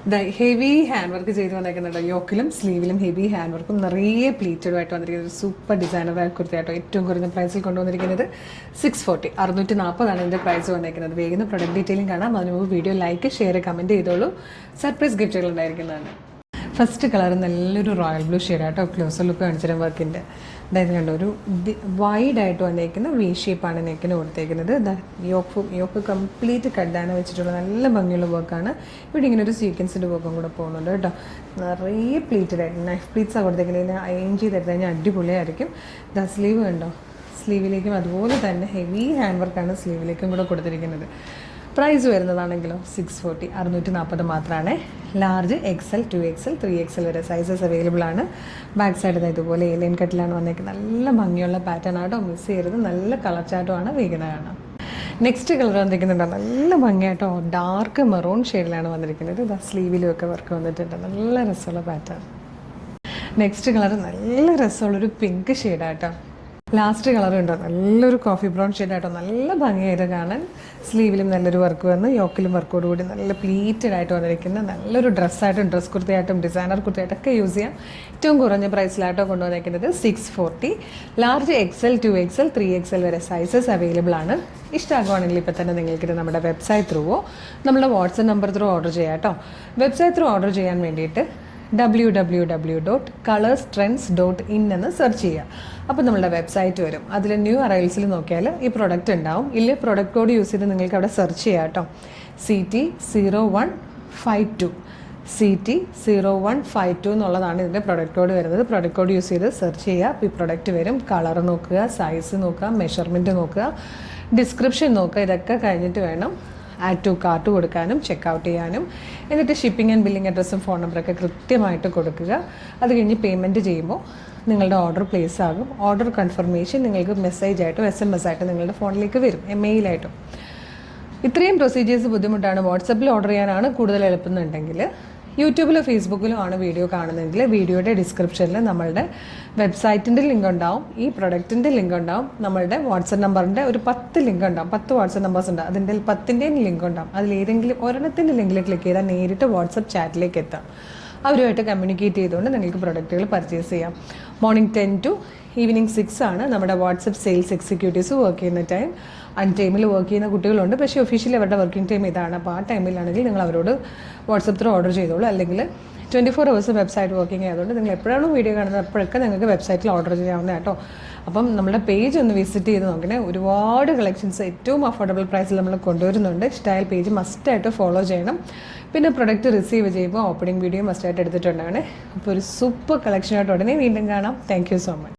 Heavy hand work ചെയ്ത് വന്നേക്കുന്നുണ്ട്. യോക്കിലും സ്ലീവിലും heavy hand വർക്കും നിറയെ പ്ലീറ്റഡുമായിട്ട് വന്നിരിക്കുന്നത് ഒരു സൂപ്പർ ഡിസൈനർ കുർത്തിയായിട്ടോ ഏറ്റവും കുറഞ്ഞ പ്രൈസിൽ കൊണ്ടുവന്നിരിക്കുന്നത് 640 640 ഇതിൻ്റെ പ്രൈസ് വന്നേക്കുന്നത്. വേഗം പ്രൊഡക്റ്റ് ഡീറ്റെയിലും കാണാം. അതിന് മുമ്പ് വീഡിയോ ലൈക്ക് ഷെയർ കമൻറ്റ് ചെയ്തോളൂ. സർപ്രൈസ് ഗിഫ്റ്റുകൾ ഉണ്ടായിരിക്കുന്നതാണ്. ഫസ്റ്റ് കളർ നല്ലൊരു റോയൽ ബ്ലൂ ഷെയ്ഡായിട്ടോ ക്ലോസർ ലുക്ക് കാണിച്ചിട്ട് വർക്കിൻ്റെ അതായത് കണ്ടോ ഒരു വൈഡായിട്ട് വന്നേക്കുന്ന വി ഷേപ്പാണ് നെക്കിന് കൊടുത്തേക്കുന്നത്. യോക്ക് കംപ്ലീറ്റ് കട്ടാന വെച്ചിട്ടുള്ള നല്ല ഭംഗിയുള്ള വർക്കാണ്. ഇവിടെ ഇങ്ങനെ ഒരു സീക്വൻസിൻ്റെ വർക്കും കൂടെ പോകുന്നുണ്ട് കേട്ടോ. നിറയെ പ്ലീറ്റഡായിട്ട് നൈഫ് പ്ലീറ്റ്സാണ് കൊടുത്തേക്കുന്നത്. അയൺ ചെയ്തെടുത്ത് കഴിഞ്ഞാൽ അടിപൊളിയായിരിക്കും. സ്ലീവ് കണ്ടോ, സ്ലീവിലേക്കും അതുപോലെ തന്നെ ഹെവി ഹാൻഡ് വർക്കാണ് സ്ലീവിലേക്കും കൂടെ കൊടുത്തിരിക്കുന്നത്. പ്രൈസ് വരുന്നതാണെങ്കിലോ 640 640 മാത്രമാണ്. ലാർജ് XL 2XL 3XL വരെ സൈസസ് അവൈലബിൾ ആണ്. ബാക്ക് സൈഡിൽ ഇതുപോലെ ഏലിയൻ കട്ടിലാണ് വന്നേക്കുന്നത്. നല്ല ഭംഗിയുള്ള പാറ്റേൺ ആട്ടോ, മിസ് ചെയ്യരുത്. നല്ല കളർ ചാട്ടുമാണ് വേഗം കാണാം. നെക്സ്റ്റ് കളർ വന്നിരിക്കുന്നുണ്ടോ, നല്ല ഭംഗിയായിട്ടോ ഡാർക്ക് മെറൂൺ ഷെയ്ഡിലാണ് വന്നിരിക്കുന്നത്. ഇതാ സ്ലീവിലും ഒക്കെ വർക്ക് വന്നിട്ടുണ്ട്. നല്ല രസമുള്ള പാറ്റേൺ. നെക്സ്റ്റ് കളർ നല്ല രസമുള്ളൊരു പിങ്ക് ഷെയ്ഡാട്ടോ. ലാസ്റ്റ് കളർ ഉണ്ടോ, നല്ലൊരു കോഫി ബ്രൗൺ ഷെയ്ഡായിട്ടോ നല്ല ഭംഗിയായിട്ട് കാണാൻ. സ്ലീവിലും നല്ലൊരു വർക്ക് വന്ന് യോക്കിലും വർക്കോടുകൂടി നല്ല പ്ലീറ്റഡ് ആയിട്ട് വന്നിരിക്കുന്ന നല്ലൊരു ഡ്രസ്സായിട്ടും ഡ്രസ് കുർത്തിയായിട്ടും ഡിസൈനർ കുർത്തിയായിട്ടൊക്കെ യൂസ് ചെയ്യാം. ഏറ്റവും കുറഞ്ഞ പ്രൈസിലായിട്ടോ കൊണ്ടുവന്നിരിക്കുന്നത് 640. ലാർജ് XL 2XL 3XL വരെ സൈസസ് അവൈലബിൾ ആണ്. ഇഷ്ടമാകുവാണെങ്കിൽ ഇപ്പോൾ തന്നെ നിങ്ങൾക്കിത് നമ്മുടെ വെബ്സൈറ്റ് ത്രൂവോ നമ്മുടെ വാട്സപ്പ് നമ്പർ ത്രൂ ഓർഡർ ചെയ്യാം കേട്ടോ. വെബ്സൈറ്റ് ത്രൂ ഓർഡർ ചെയ്യാൻ വേണ്ടിയിട്ട് www.colorstrends.in എന്ന് സെർച്ച് ചെയ്യുക. അപ്പോൾ നമ്മളുടെ വെബ്സൈറ്റ് വരും. അതിൽ ന്യൂ അറൈവൽസിൽ നോക്കിയാൽ ഈ പ്രൊഡക്റ്റ് ഉണ്ടാവും. ഇല്ല പ്രൊഡക്റ്റ് കോഡ് യൂസ് ചെയ്ത് നിങ്ങൾക്ക് അവിടെ സെർച്ച് ചെയ്യാം കേട്ടോ. CT0152 CT0152 എന്നുള്ളതാണ് ഇതിൻ്റെ പ്രൊഡക്റ്റ് കോഡ് വരുന്നത്. പ്രൊഡക്റ്റ് കോഡ് യൂസ് ചെയ്ത് സെർച്ച് ചെയ്യുക. അപ്പോൾ ഈ പ്രൊഡക്റ്റ് വരും. കളർ നോക്കുക, സൈസ് നോക്കുക, മെഷർമെൻറ്റ് നോക്കുക, ഡിസ്ക്രിപ്ഷൻ നോക്കുക. ഇതൊക്കെ കഴിഞ്ഞിട്ട് വേണം ആഡ് ടു കാർട്ട് കൊടുക്കാനും ചെക്കൗട്ട് ചെയ്യാനും. എന്നിട്ട് ഷിപ്പിംഗ് ആൻഡ് ബില്ലിംഗ് അഡ്രസ്സും ഫോൺ നമ്പറൊക്കെ കൃത്യമായിട്ട് കൊടുക്കുക. അത് കഴിഞ്ഞ് പേയ്മെൻറ്റ് ചെയ്യുമ്പോൾ നിങ്ങളുടെ ഓർഡർ പ്ലേസ് ആകും. ഓർഡർ കൺഫർമേഷൻ നിങ്ങൾക്ക് മെസ്സേജായിട്ടോ SMS ആയിട്ടോ നിങ്ങളുടെ ഫോണിലേക്ക് വരും, മെയിലായിട്ടോ. ഇത്രയും പ്രൊസീജിയേഴ്സ് ബുദ്ധിമുട്ടാണ്. വാട്സപ്പിൽ ഓർഡർ ചെയ്യാനാണ് കൂടുതൽ എളുപ്പമെന്നുണ്ടെങ്കിൽ യൂട്യൂബിലോ ഫേസ്ബുക്കിലോ ആണ് വീഡിയോ കാണുന്നതെങ്കിൽ വീഡിയോയുടെ ഡിസ്ക്രിപ്ഷനിൽ നമ്മളുടെ വെബ്സൈറ്റിൻ്റെ ലിങ്ക് ഉണ്ടാവും, ഈ പ്രൊഡക്റ്റിൻ്റെ ലിങ്ക് ഉണ്ടാവും, നമ്മളുടെ വാട്സപ്പ് നമ്പറിൻ്റെ ഒരു 10 ലിങ്ക് ഉണ്ടാവും. 10 വാട്സപ്പ് നമ്പേഴ്സ് ഉണ്ട്. അതിൻ്റെ 10ൻ്റെയും ലിങ്ക് ഉണ്ടാവും. അതിലേതെങ്കിലും ഒരെണ്ണത്തിൻ്റെ ലിങ്കിൽ ക്ലിക്ക് ചെയ്താൽ നേരിട്ട് വാട്സപ്പ് ചാറ്റിലേക്ക് എത്താം. അവരുമായിട്ട് കമ്മ്യൂണിക്കേറ്റ് ചെയ്തുകൊണ്ട് നിങ്ങൾക്ക് പ്രൊഡക്റ്റുകൾ പർച്ചേസ് ചെയ്യാം. മോർണിംഗ് 10 to ഈവനിങ് 6 ആണ് നമ്മുടെ വാട്സപ്പ് സെയിൽസ് എക്സിക്യൂട്ടീവ്സ് വർക്ക് ചെയ്യുന്ന ടൈം. ടൈമിൽ വർക്ക് ചെയ്യുന്ന കുട്ടികളുണ്ട്, പക്ഷേ ഒഫീഷ്യലി അവരുടെ വർക്കിംഗ് ടൈം ഇതാണ്. അപ്പോൾ ആ ടൈമിലാണെങ്കിൽ നിങ്ങൾ അവരോട് വാട്സപ്പ് ത്രൂ ഓർഡർ ചെയ്തോളൂ. അല്ലെങ്കിൽ 24 hours വെബ്സൈറ്റ് വർക്കിംഗ് ആയതുകൊണ്ട് നിങ്ങൾ എപ്പോഴാണോ വീഡിയോ കാണുന്നത് അപ്പോഴൊക്കെ നിങ്ങൾക്ക് വെബ്സൈറ്റിൽ ഓർഡർ ചെയ്യാവുന്ന കേട്ടോ. അപ്പം നമ്മുടെ പേജ് ഒന്ന് വിസിറ്റ് ചെയ്ത് നോക്കണേ. ഒരുപാട് കളക്ഷൻസ് ഏറ്റവും അഫോർഡബിൾ പ്രൈസിൽ നമ്മൾ കൊണ്ടുവരുന്നുണ്ട്. ഇഷ്ടമായ പേജ് മസ്റ്റായിട്ട് ഫോളോ ചെയ്യണം. പിന്നെ പ്രൊഡക്റ്റ് റിസീവ് ചെയ്യുമ്പോൾ ഓപ്പണിംഗ് വീഡിയോ മസ്റ്റായിട്ട് എടുത്തിട്ടുണ്ടാണ്. അപ്പോൾ ഒരു സൂപ്പർ കളക്ഷനായിട്ട് ഉടനെ വീണ്ടും കാണാം. Thank you so much.